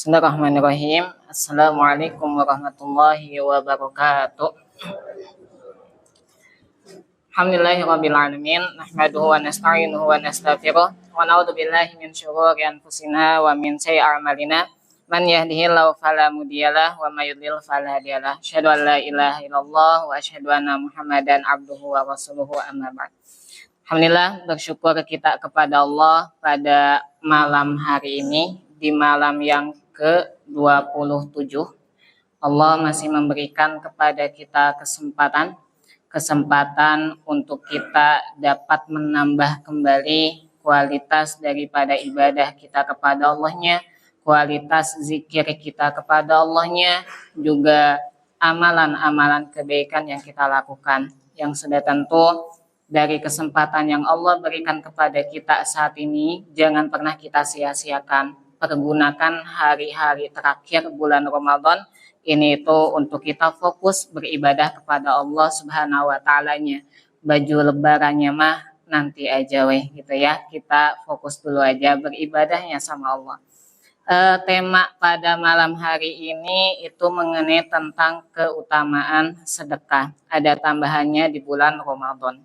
Bismillahirrahmanirrahim. Assalamualaikum warahmatullahi wabarakatuh. Alhamdulillahirabbil alamin. Nahmaduhu wa nasta'inuhu wa nastaghfiruh wa na'udzu billahi min syururi anfusina wa min sayyi'ati a'malina. Man yahdihillahu fala mudhiyalah wa may yudlil fala hadiyalah. Asyhadu an la ilaha illallah wa asyhadu anna Muhammadan abduhu wa rasuluhu amma ba'd. Alhamdulillah, bersyukur kita kepada Allah pada malam hari ini, di malam yang ke-27. Allah masih memberikan kepada kita kesempatan untuk kita dapat menambah kembali kualitas daripada ibadah kita kepada Allahnya, kualitas zikir kita kepada Allahnya, juga amalan-amalan kebaikan yang kita lakukan, yang sudah tentu dari kesempatan yang Allah berikan kepada kita saat ini, jangan pernah kita sia-siakan. Pergunakan hari-hari terakhir bulan Ramadan ini itu untuk kita fokus beribadah kepada Allah Subhanahu wa Ta'ala-nya. Baju lebarannya mah nanti aja gitu ya. Kita fokus dulu aja beribadahnya sama Allah. Tema pada malam hari ini itu mengenai tentang keutamaan sedekah. Ada tambahannya di bulan Ramadan.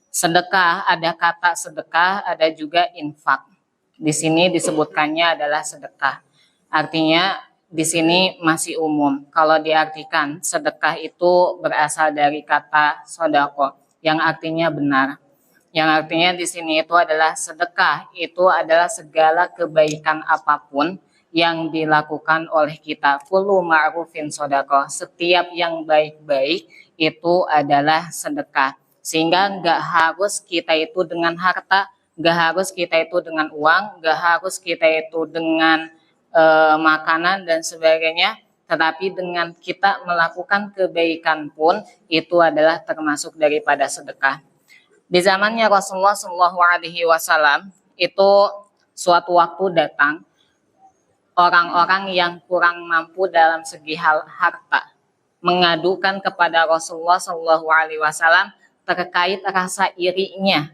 Sedekah, ada kata sedekah, ada juga infak. Di sini disebutkannya adalah sedekah. Artinya di sini masih umum. Kalau diartikan, sedekah itu berasal dari kata sodako, yang artinya benar. Yang artinya di sini itu adalah sedekah, itu adalah segala kebaikan apapun yang dilakukan oleh kita. Kullu ma'rufin sodako, setiap yang baik-baik itu adalah sedekah. Sehingga nggak harus kita itu dengan harta, nggak harus kita itu dengan uang, nggak harus kita itu dengan makanan dan sebagainya, tetapi dengan kita melakukan kebaikan pun itu adalah termasuk daripada sedekah. Di zamannya Rasulullah SAW itu suatu waktu datang orang-orang yang kurang mampu dalam segi harta mengadukan kepada Rasulullah SAW terkait rasa irinya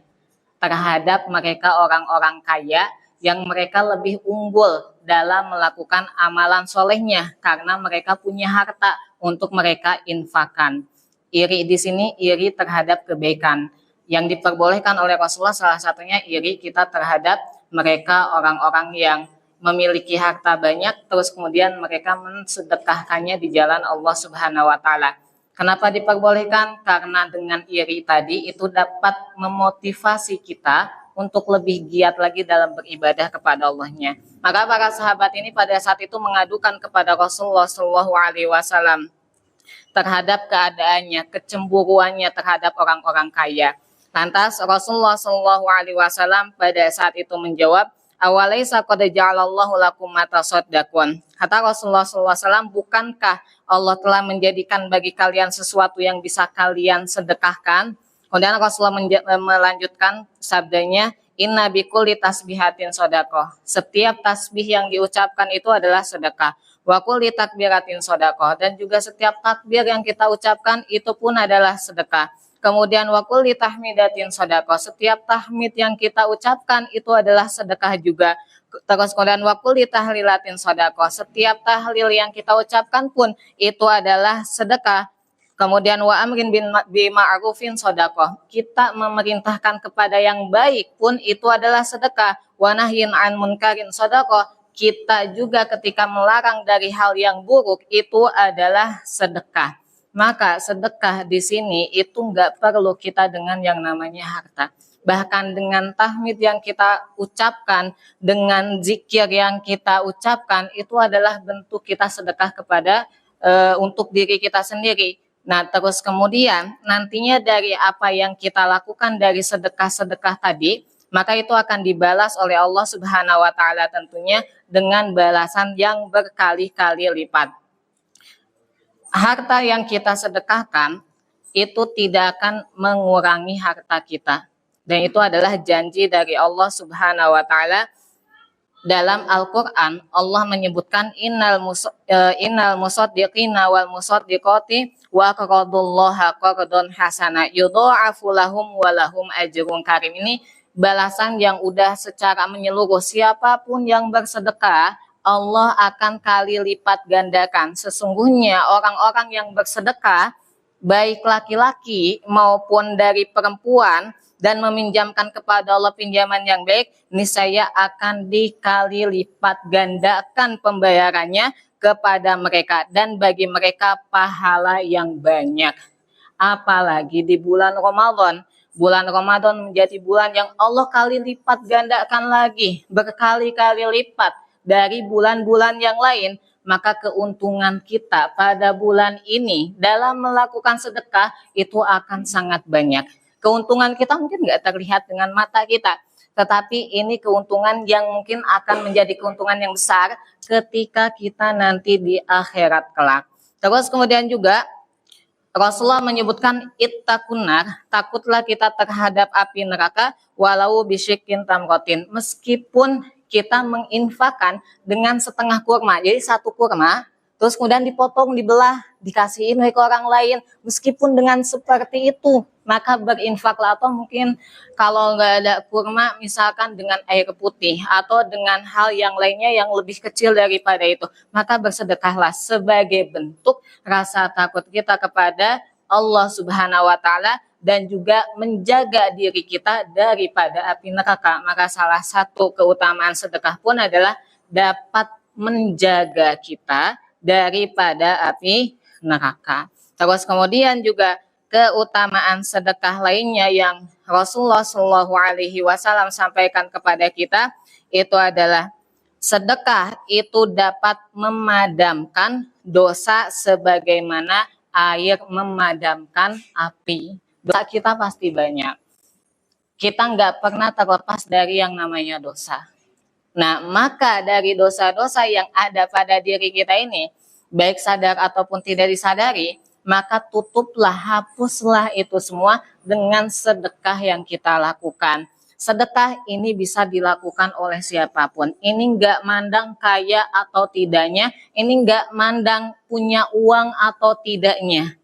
terhadap mereka orang-orang kaya yang mereka lebih unggul dalam melakukan amalan solehnya karena mereka punya harta untuk mereka infakkan. Iri di sini iri terhadap kebaikan yang diperbolehkan oleh Rasulullah, salah satunya iri kita terhadap mereka orang-orang yang memiliki harta banyak terus kemudian mereka mensedekahkannya di jalan Allah Subhanahu wa Ta'ala. Kenapa diperbolehkan? Karena dengan iri tadi itu dapat memotivasi kita untuk lebih giat lagi dalam beribadah kepada Allahnya. Maka para sahabat ini pada saat itu mengadukan kepada Rasulullah SAW terhadap keadaannya, kecemburuannya terhadap orang-orang kaya. Lantas Rasulullah SAW pada saat itu menjawab, awalaisa qad ja'alallahu lakum ma tasaddaqun. Kata Rasulullah SAW, bukankah Allah telah menjadikan bagi kalian sesuatu yang bisa kalian sedekahkan? Kemudian Rasulullah melanjutkan sabdanya, inna bikulli tasbihatin sodakoh. Setiap tasbih yang diucapkan itu adalah sedekah. Wa kulli takbiratin sodakoh. Dan juga setiap takbir yang kita ucapkan itu pun adalah sedekah. Kemudian wa kulli tahmidatin sodakoh. Setiap tahmid yang kita ucapkan itu adalah sedekah juga. Terus kemudian wa kulli tahlilatin sodakoh. Setiap tahlil yang kita ucapkan pun itu adalah sedekah. Kemudian wa amrin bima'rufin sodakoh. Kita memerintahkan kepada yang baik pun itu adalah sedekah. Wa nahyin an munkarin sodakoh. Kita juga ketika melarang dari hal yang buruk itu adalah sedekah. Maka sedekah di sini itu nggak perlu kita dengan yang namanya harta. Bahkan dengan tahmid yang kita ucapkan, dengan zikir yang kita ucapkan, itu adalah bentuk kita sedekah kepada untuk diri kita sendiri. Nah, terus kemudian nantinya dari apa yang kita lakukan dari sedekah-sedekah tadi, maka itu akan dibalas oleh Allah Subhanahu wa Ta'ala tentunya dengan balasan yang berkali-kali lipat. Harta yang kita sedekahkan itu tidak akan mengurangi harta kita. Dan itu adalah janji dari Allah Subhanahu wa Ta'ala. Dalam Al-Quran, Allah menyebutkan innal musaddiqina wal musaddiqati wa aqradullaha qardan hasana yudha'afu lahum wa lahum ajrun karim. Ini balasan yang udah secara menyeluruh. Siapapun yang bersedekah, Allah akan kali lipat gandakan. Sesungguhnya orang-orang yang bersedekah, baik laki-laki maupun dari perempuan, dan meminjamkan kepada Allah pinjaman yang baik, niscaya akan dikali lipat gandakan pembayarannya kepada mereka, dan bagi mereka pahala yang banyak. Apalagi di bulan Ramadan. Bulan Ramadan menjadi bulan yang Allah kali lipat gandakan lagi, berkali-kali lipat dari bulan-bulan yang lain. Maka keuntungan kita pada bulan ini dalam melakukan sedekah itu akan sangat banyak. Keuntungan kita mungkin nggak terlihat dengan mata kita, tetapi ini keuntungan yang mungkin akan menjadi keuntungan yang besar ketika kita nanti di akhirat kelak. Terus kemudian juga Rasulullah menyebutkan ittaqunar, takutlah kita terhadap api neraka walau bisyikkin tamrotin, meskipun kita menginfakkan dengan setengah kurma. Jadi satu kurma terus kemudian dipotong, dibelah, dikasihin ke orang lain, meskipun dengan seperti itu maka berinfaklah. Atau mungkin kalau nggak ada kurma misalkan dengan air putih atau dengan hal yang lainnya yang lebih kecil daripada itu, maka bersedekahlah sebagai bentuk rasa takut kita kepada Allah Subhanahu wa taala dan juga menjaga diri kita daripada api neraka. Maka salah satu keutamaan sedekah pun adalah dapat menjaga kita daripada api neraka. Terus kemudian juga keutamaan sedekah lainnya yang Rasulullah Shallallahu Alaihi Wasallam sampaikan kepada kita itu adalah sedekah itu dapat memadamkan dosa sebagaimana air memadamkan api. Dosa kita pasti banyak. Kita nggak pernah terlepas dari yang namanya dosa. Nah, maka dari dosa-dosa yang ada pada diri kita ini, baik sadar ataupun tidak disadari, maka tutuplah, hapuslah itu semua dengan sedekah yang kita lakukan. Sedekah ini bisa dilakukan oleh siapapun. Ini nggak mandang kaya atau tidaknya, ini nggak mandang punya uang atau tidaknya.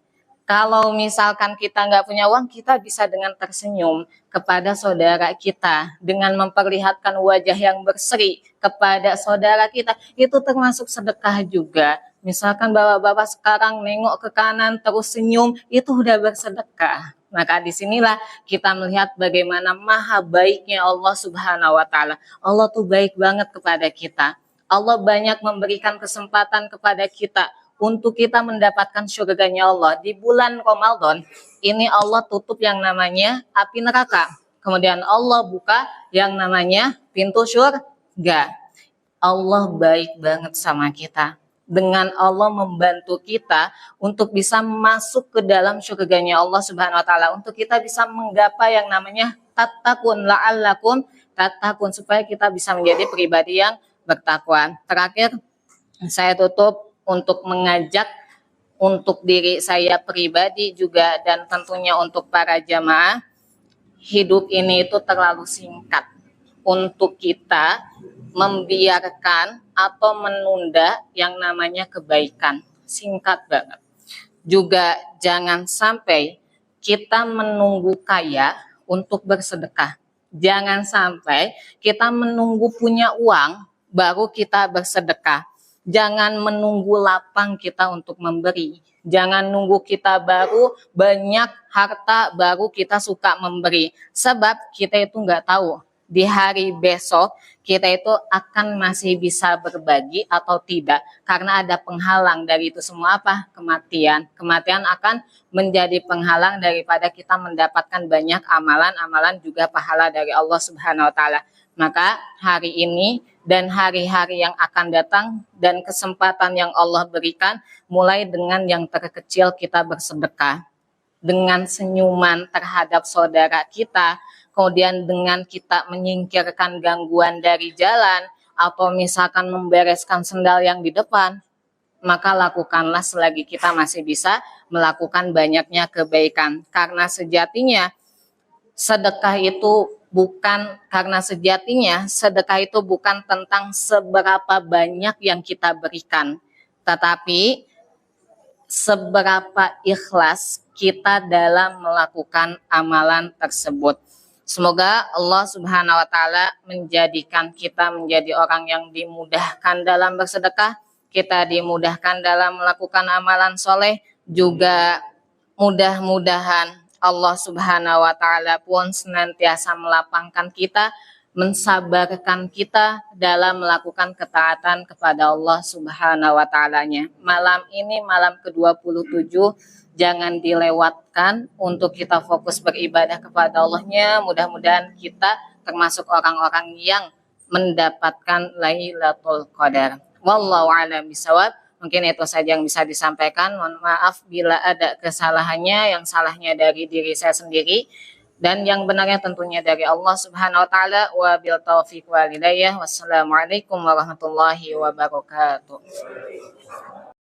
Kalau misalkan kita nggak punya uang, kita bisa dengan tersenyum kepada saudara kita, dengan memperlihatkan wajah yang berseri kepada saudara kita, itu termasuk sedekah juga. Misalkan bapak-bapak sekarang nengok ke kanan terus senyum, itu udah bersedekah. Maka disinilah kita melihat bagaimana maha baiknya Allah Subhanahu wa taala. Allah tuh baik banget kepada kita. Allah banyak memberikan kesempatan kepada kita untuk kita mendapatkan surganya Allah. Di bulan Ramadan ini Allah tutup yang namanya api neraka. Kemudian Allah buka yang namanya pintu surga. Allah baik banget sama kita. Dengan Allah membantu kita untuk bisa masuk ke dalam surganya Allah Subhanahu wa taala, untuk kita bisa menggapai yang namanya tattaqun la'allakum tattaqun, supaya kita bisa menjadi pribadi yang bertakwa. Terakhir saya tutup untuk mengajak untuk diri saya pribadi juga dan tentunya untuk para jamaah, hidup ini itu terlalu singkat untuk kita membiarkan atau menunda yang namanya kebaikan. Singkat banget. Juga jangan sampai kita menunggu kaya untuk bersedekah. Jangan sampai kita menunggu punya uang baru kita bersedekah. Jangan menunggu lapang kita untuk memberi. Jangan nunggu kita baru banyak harta baru kita suka memberi. Sebab kita itu nggak tahu di hari besok kita itu akan masih bisa berbagi atau tidak. Karena ada penghalang dari itu semua, apa? Kematian. Kematian akan menjadi penghalang daripada kita mendapatkan banyak amalan-amalan juga pahala dari Allah Subhanahu wa taala. Maka hari ini dan hari-hari yang akan datang dan kesempatan yang Allah berikan, mulai dengan yang terkecil kita bersedekah, dengan senyuman terhadap saudara kita, kemudian dengan kita menyingkirkan gangguan dari jalan, atau misalkan membereskan sendal yang di depan, maka lakukanlah selagi kita masih bisa melakukan banyaknya kebaikan. Karena sejatinya sedekah itu bukan tentang seberapa banyak yang kita berikan, tetapi seberapa ikhlas kita dalam melakukan amalan tersebut. Semoga Allah Subhanahu wa taala menjadikan kita menjadi orang yang dimudahkan dalam bersedekah, kita dimudahkan dalam melakukan amalan soleh, juga mudah-mudahan Allah Subhanahu wa taala pun senantiasa melapangkan kita, mensabarkan kita dalam melakukan ketaatan kepada Allah Subhanahu wa taalanya. Malam ini malam ke-27, jangan dilewatkan untuk kita fokus beribadah kepada Allahnya. Mudah-mudahan kita termasuk orang-orang yang mendapatkan Lailatul Qadar. Wallahu a'lam bishawab. Mungkin itu saja yang bisa disampaikan. Mohon maaf bila ada kesalahannya, yang salahnya dari diri saya sendiri dan yang benarnya tentunya dari Allah Subhanahu wa taala. Wa bil taufiq wal hidayah. Wassalamualaikum warahmatullahi wabarakatuh.